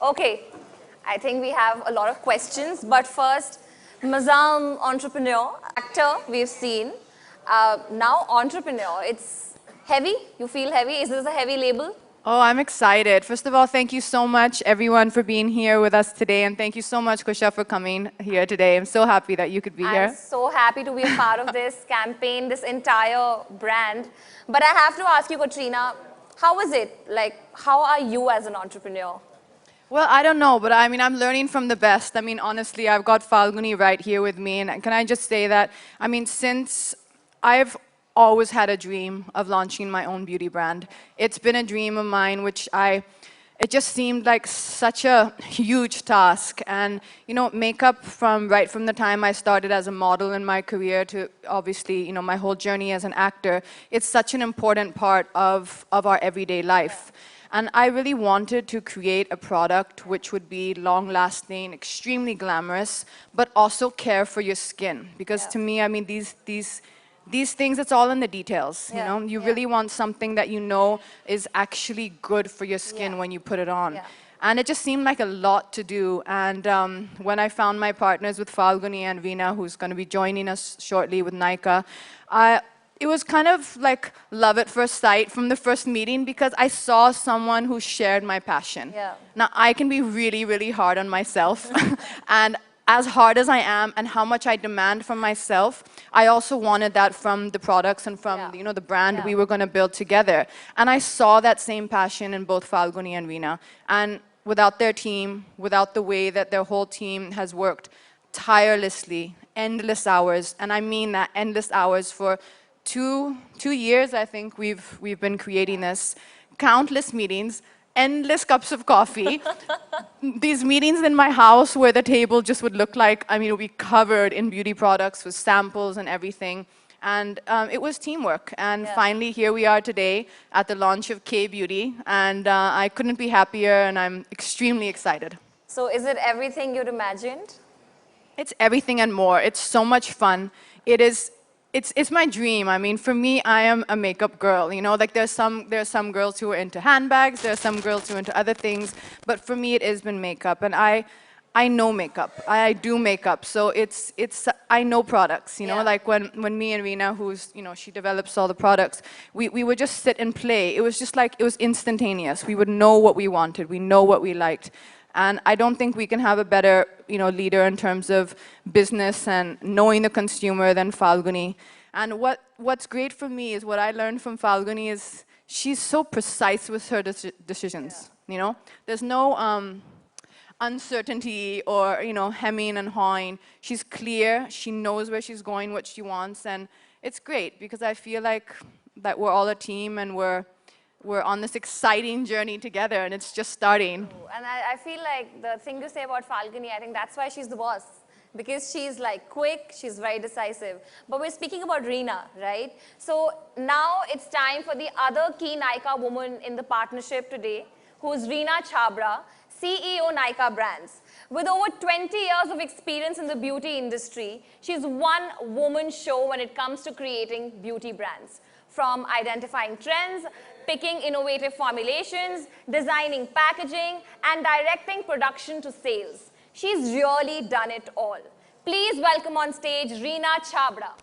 Okay, I think we have a lot of questions, but first, Mazam, entrepreneur, actor, we've seen. Now entrepreneur, it's heavy? You feel heavy? Is this a heavy label? Oh, I'm excited. First of all, thank you so much, everyone, for being here with us today. And thank you so much, Kusha, for coming here today. I'm so happy that you could be here. I'm so happy to be a part of this campaign, this entire brand. But I have to ask you, Katrina, how is it? Like, how are you as an entrepreneur? Well, I don't know, but I mean, I'm learning from the best. I mean, honestly, I've got Falguni right here with me. And can I just say that, I mean, since I've always had a dream of launching my own beauty brand. It's been a dream of mine, it just seemed like such a huge task. And, you know, makeup right from the time I started as a model in my career to obviously, you know, my whole journey as an actor, it's such an important part of our everyday life. And I really wanted to create a product which would be long-lasting, extremely glamorous, but also care for your skin. Because to me, I mean, these things, it's all in the details, you know? You really want something that you know is actually good for your skin when you put it on. And it just seemed like a lot to do. And when I found my partners with Falguni and Veena, who's going to be joining us shortly with Nykaa, it was kind of like love at first sight from the first meeting because I saw someone who shared my passion. Now, I can be really, really hard on myself. And as hard as I am and how much I demand from myself, I also wanted that from the products and from you know, the brand we were going to build together. And I saw that same passion in both Falguni and Veena. And without their team, without the way that their whole team has worked tirelessly, endless hours, and I mean that, endless hours for two years, I think we've been creating this, countless meetings, endless cups of coffee. These meetings in my house where the table just would look like, I mean, it would be covered in beauty products with samples and everything. And it was teamwork. And finally, here we are today at the launch of K-Beauty. And I couldn't be happier, and I'm extremely excited. So is it everything you'd imagined? It's everything and more. It's so much fun. It's my dream. I mean, for me, I am a makeup girl. You know, like there's some girls who are into handbags. There are some girls who are into other things. But for me, it has been makeup, and I know makeup. I do makeup, so I know products. You know, like when me and Reena, who's she develops all the products, we would just sit and play. It was just like it was instantaneous. We would know what we wanted. We know what we liked. And I don't think we can have a better, leader in terms of business and knowing the consumer than Falguni. And what's great for me is what I learned from Falguni is she's so precise with her decisions. You know, there's no uncertainty or hemming and hawing. She's clear. She knows where she's going, what she wants, and it's great because I feel like that we're all a team and we're on this exciting journey together, and it's just starting. And I feel like the thing to say about Falguni, I think that's why she's the boss. Because she's like quick, she's very decisive. But we're speaking about Reena, right? So now it's time for the other key Nykaa woman in the partnership today, who's Reena Chhabra, CEO Nykaa Brands. With over 20 years of experience in the beauty industry, she's one woman show when it comes to creating beauty brands. From identifying trends, picking innovative formulations, designing packaging, and directing production to sales. She's really done it all. Please welcome on stage Reena Chhabra.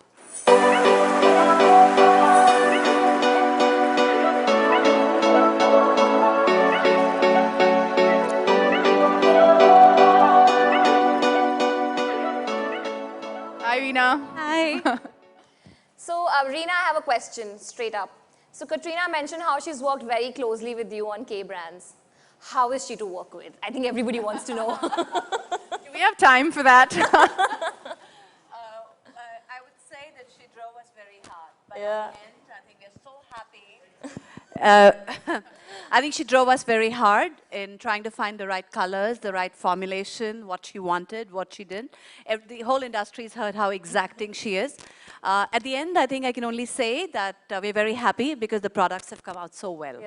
Hi, Reena. Hi. So, Reena, I have a question straight up. So Katrina mentioned how she's worked very closely with you on K-Brands. How is she to work with? I think everybody wants to know. Do we have time for that? I would say that she drove us very hard. But at the end, I think we're so happy. I think she drove us very hard in trying to find the right colors, the right formulation, what she wanted, what she didn't. The whole industry has heard how exacting she is. At the end, I think I can only say that we're very happy because the products have come out so well.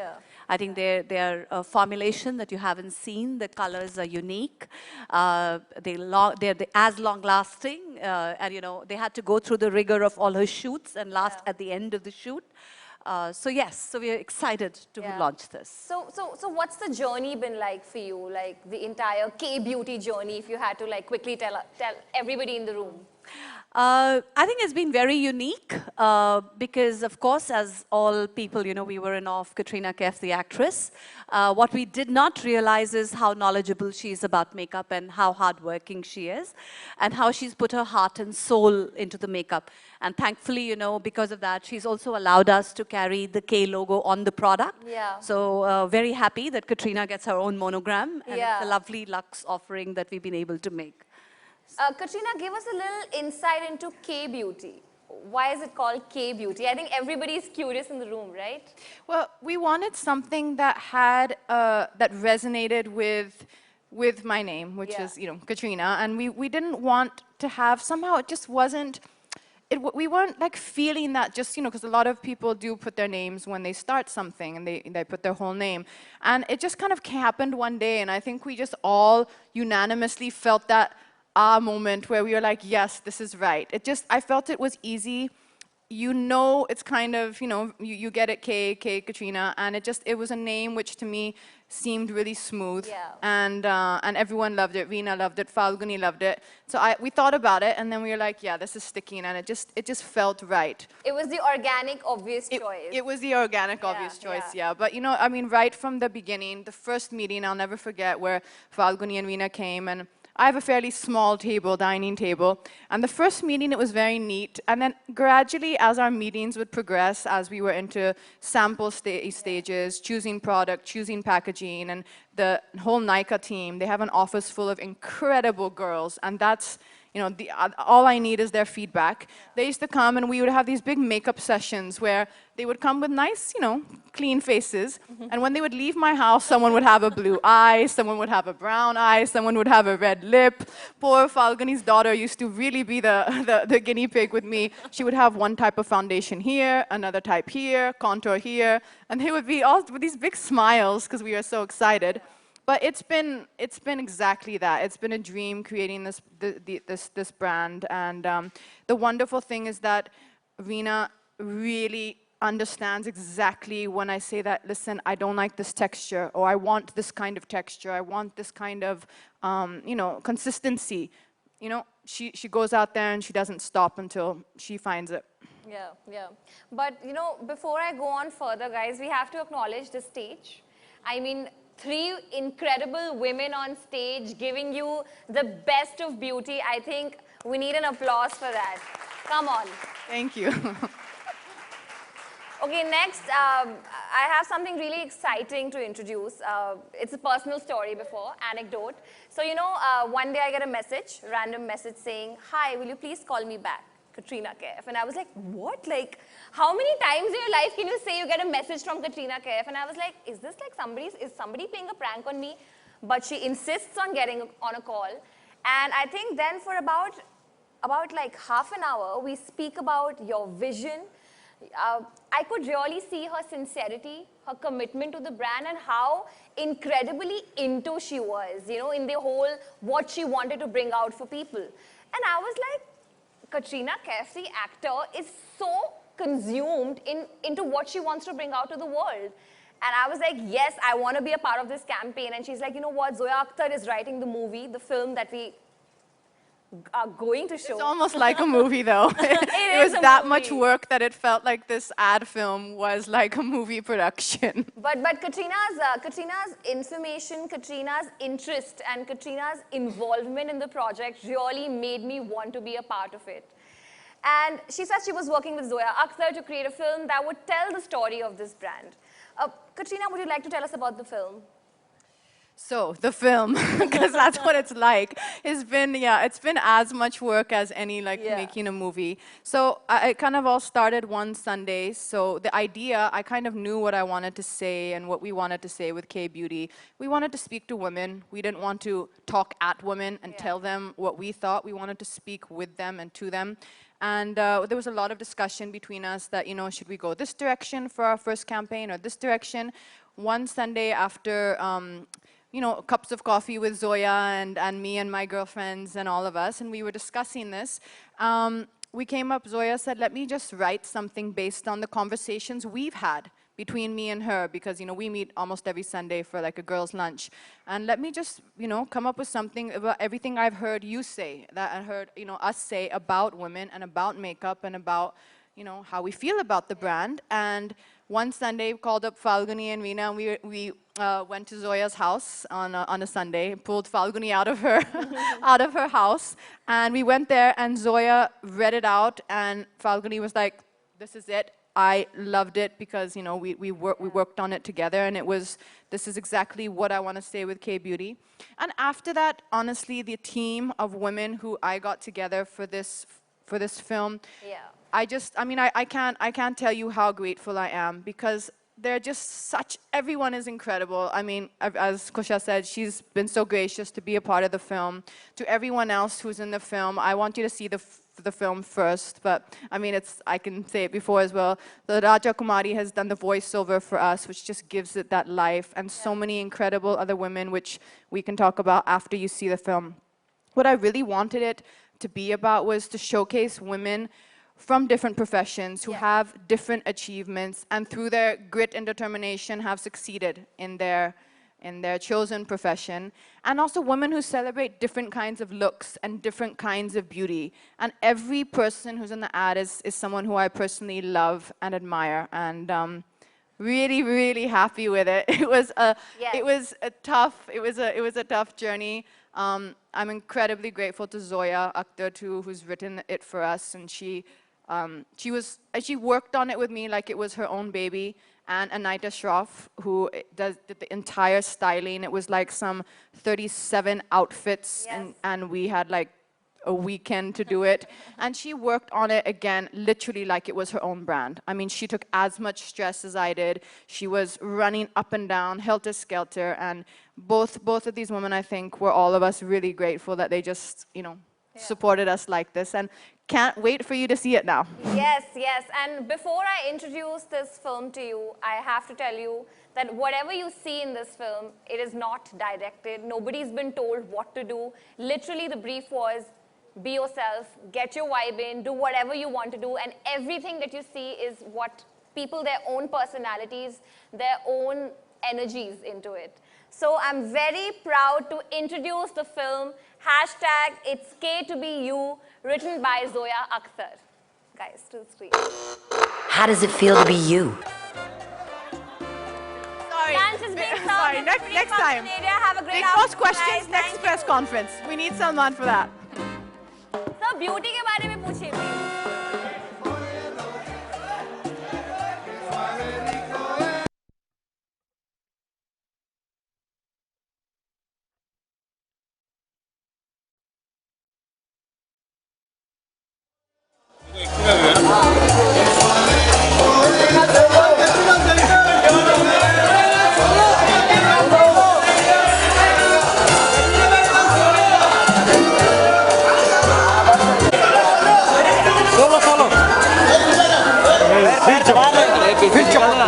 I think they're a formulation that you haven't seen. The colors are unique. They're as long-lasting. And, they had to go through the rigor of all her shoots and last at the end of the shoot. So yes, so we are excited to launch this. So what's the journey been like for you? Like the entire K-beauty journey, if you had to like quickly tell everybody in the room. I think it's been very unique because, of course, as all people, you know, we were in awe of Katrina Kaif, the actress. What we did not realize is how knowledgeable she is about makeup and how hardworking she is and how she's put her heart and soul into the makeup. And thankfully, you know, because of that, she's also allowed us to carry the K logo on the product. Yeah. So very happy that Katrina gets her own monogram. And Yeah. it's a lovely luxe offering that we've been able to make. Katrina, give us a little insight into K-beauty. Why is it called K-beauty? I think everybody is curious in the room, right? Well, we wanted something that had that resonated with my name, which is, you know, Katrina, and we didn't want to have, somehow it just wasn't, we weren't like feeling that just, you know, because a lot of people do put their names when they start something and they put their whole name. And it just kind of happened one day, and I think we just all unanimously felt that moment where we were like, yes, this is right. It just, I felt it was easy. You know, it's kind of, you know, you get it, K, Katrina, and it was a name which to me seemed really smooth. Yeah. And everyone loved it. Reena loved it, Falguni loved it. So we thought about it, and then we were like, yeah, this is sticking, and it just felt right. It was the organic, obvious choice. It was the organic, obvious choice, yeah. But, you know, I mean, right from the beginning, the first meeting, I'll never forget, where Falguni and Reena came, and I have a fairly small table, dining table, and the first meeting, it was very neat, and then gradually, as our meetings would progress, as we were into sample stages, choosing product, choosing packaging, and the whole Nykaa team, they have an office full of incredible girls, and that's, you know, all I need is their feedback. They used to come and we would have these big makeup sessions where they would come with nice, you know, clean faces. And when they would leave my house, someone would have a blue eye, someone would have a brown eye, someone would have a red lip. Poor Falguni's daughter used to really be the guinea pig with me. She would have one type of foundation here, another type here, contour here. And they would be all with these big smiles because we were so excited. But it's been exactly that. It's been a dream creating this brand, and the wonderful thing is that Reena really understands exactly when I say that, listen, I don't like this texture, or I want this kind of texture, I want this kind of, you know, consistency. You know, she goes out there and she doesn't stop until she finds it. Yeah, yeah. But, you know, before I go on further, guys, we have to acknowledge the stage. I mean, 3 incredible women on stage giving you the best of beauty. I think we need an applause for that. Come on. Thank you. Okay, next, I have something really exciting to introduce. It's a personal story before, anecdote. So, you know, one day I get a message, random message saying, hi, will you please call me back? Katrina Kaif. And I was like, what? Like, how many times in your life can you say you get a message from Katrina Kaif? And I was like, is this like is somebody playing a prank on me? But she insists on getting on a call. And I think then for about like half an hour, we speak about your vision. I could really see her sincerity, her commitment to the brand, and how incredibly into she was, you know, in the whole, what she wanted to bring out for people. And I was like, Katrina Kaif, the actor, is so consumed into what she wants to bring out to the world. And I was like, yes, I want to be a part of this campaign. And she's like, you know what, Zoya Akhtar is writing the movie, the film that we are going to show. It's almost like a movie, though. It was that much work that it felt like this ad film was like a movie production. But Katrina's information, Katrina's interest, and Katrina's involvement in the project really made me want to be a part of it. And she said she was working with Zoya Akhtar to create a film that would tell the story of this brand. Katrina, would you like to tell us about the film? So, the film, because that's what it's like. It's been as much work as any, like, making a movie. So, it kind of all started one Sunday. So, the idea, I kind of knew what I wanted to say and what we wanted to say with K-Beauty. We wanted to speak to women. We didn't want to talk at women and tell them what we thought. We wanted to speak with them and to them. And there was a lot of discussion between us that, you know, should we go this direction for our first campaign or this direction? One Sunday after, you know, cups of coffee with Zoya and me and my girlfriends and all of us, and we were discussing this. we came up, Zoya said, let me just write something based on the conversations we've had between me and her, because, you know, we meet almost every Sunday for like a girls' lunch. And let me just, you know, come up with something about everything I've heard you say, that I heard, you know, us say about women and about makeup and about, you know, how we feel about the brand. And one Sunday, we called up Falguni and Reena, and we went to Zoya's house on a Sunday, pulled Falguni out of her, out of her house, and we went there, and Zoya read it out, and Falguni was like, this is it. I loved it because, you know, we worked on it together, and it was, this is exactly what I want to say with K-Beauty. And after that, honestly, the team of women who I got together for this film, Yeah. I can't tell you how grateful I am, because they're just such, everyone is incredible. I mean, as Kusha said, she's been so gracious to be a part of the film. To everyone else who's in the film, I want you to see the film first, but I mean, I can say it before as well. The Raja Kumari has done the voiceover for us, which just gives it that life, and so many incredible other women, which we can talk about after you see the film. What I really wanted it to be about was to showcase women from different professions who have different achievements, and through their grit and determination have succeeded in their chosen profession, and also women who celebrate different kinds of looks and different kinds of beauty. And every person who's in the ad is someone who I personally love and admire, and really, really happy with it. It was a tough journey. I'm incredibly grateful to Zoya Akhtar too, who's written it for us, and she worked on it with me like it was her own baby. And Anita Shroff, who did the entire styling. It was like some 37 outfits, and we had like a weekend to do it. And she worked on it again, literally like it was her own brand. I mean, she took as much stress as I did. She was running up and down, helter-skelter, and both of these women, I think, were all of us really grateful that they just, you know, supported us like this, and can't wait for you to see it now. Yes, yes. And before I introduce this film to you, I have to tell you that whatever you see in this film, it is not directed. Nobody's been told what to do. Literally, the brief was, be yourself, get your vibe in, do whatever you want to do, and everything that you see is what people, their own personalities, their own energies into it. So I'm very proud to introduce the film, #It's K to Be You, written by Zoya Akhtar. Guys, to the screen. How does it feel to be you? Sorry. Dance is being served. Sorry, next time. Have a great Big Boss afternoon, questions guys. next Thank press you. conference. We need someone for that. Sir, beauty के बारे में पूछिए please.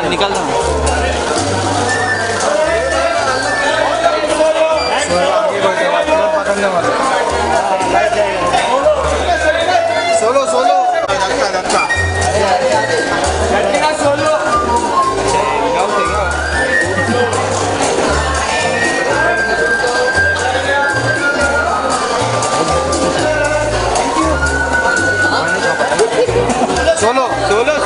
निकल रहा हूँ। Solo solo solo solo